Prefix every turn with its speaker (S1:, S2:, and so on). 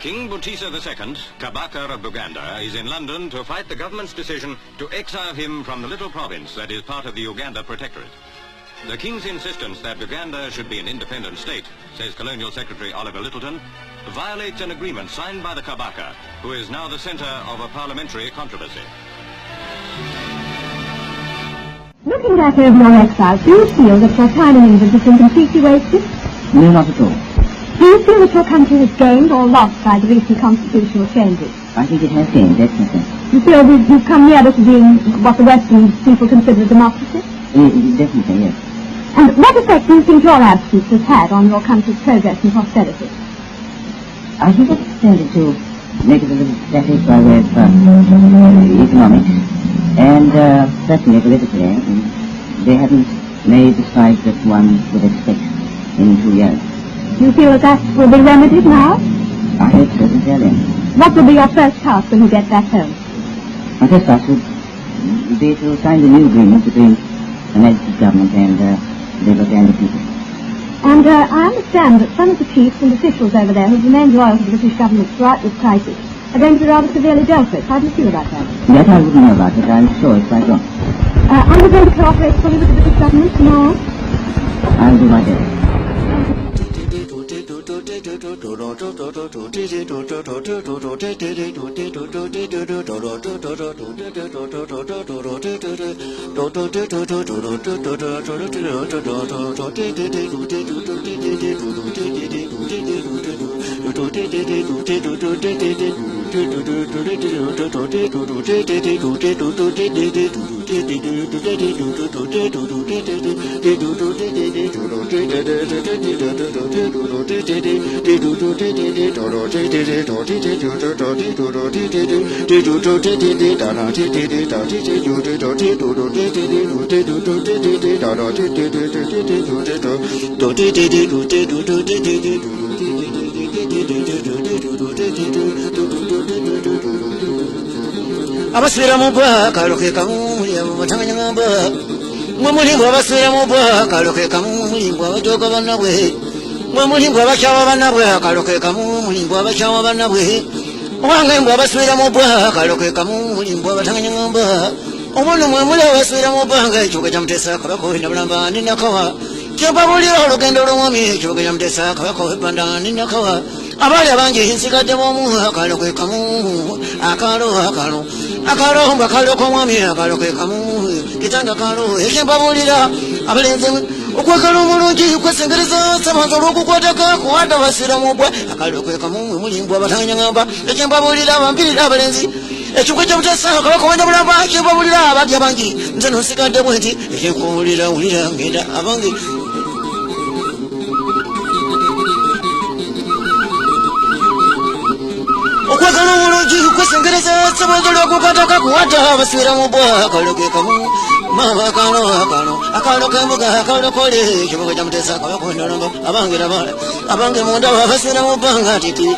S1: King Butisa II, Kabaka of Buganda, is in London to fight the government's decision to exile him from the little province that is part of the Uganda Protectorate. The King's insistence that Uganda should be an independent state, says Colonial Secretary Oliver Littleton, violates an agreement signed by the Kabaka, who is now the centre of a parliamentary controversy.
S2: Looking back over your exile, do you feel that your time in England has been completely wasted?
S3: No, not at all.
S2: Do you feel that your country has gained or lost by the recent constitutional changes?
S3: I think it has gained, definitely.
S2: You feel you've come nearer to being what the Western people consider a democracy?
S3: Definitely, yes.
S2: And what effect do you think your absence has had on your country's progress and prosperity?
S3: I think it's tended to make it a little better by way of economics and certainly politically. They haven't made the strides that one would expect in 2 years.
S2: Do you feel that will be remedied now?
S3: I hope so, sincerely.
S2: What will be your first task when you get back home?
S3: My first task would be to sign the new agreement between the legislative government and the Uganda people.
S2: And I understand that some of the chiefs and officials over there who have remained loyal to the British government throughout this crisis are going to be rather severely dealt with. How do you feel about that?
S3: That I wouldn't know about it. I'm sure it's quite wrong.
S2: Are you going to cooperate fully with the British government from now on?
S3: I'll do my best.
S4: Abaswera mu bwa kaloke kamu ya matanganya ngamba mwe mulimbo abaswera mu bwa kaloke kamu mulimbo abajoga banabwe mwe mulimbo abakyawa banabwe kaloke kamu mulimbo abakyawa banabwe owange mwe abaswera mu bwa kaloke kamu mulimbo abatanganya ngamba omuntu mwe muli abaswera mu banga ekibuga kya Mutesa kabako nabulamba ninakawa kyebabulira olugendo lw'omwami ekibuga kya Mutesa kabako ebanda ninakawa abali abangi nsigadde mu kaloke kamu akalo mbakalo komwami akalo ke kamu kitanga kalo ekyembabulira abalenze okwakala omulungi kwesengereza sabanza olw'okukwataka kuwata basira mu bwa akalo ke kamu mulimbu abatanganya ngamba ekyembabulira bambirira abalenzi ekibuga kya Mutesa kabako wendabulamba kyembabulira abali abangi nze nonsigadde bwe nti ekyenkuwulira wulira ngenda abangi okwagala omulungi kwesengereza sabanza olw'okukwataka kuwata basira mu bwa akalo ke kamu mama akalo k'embuga akalokole ekibuga kya Mutesa kabako ndalamba abange labala abange munda basira mu bbanga titi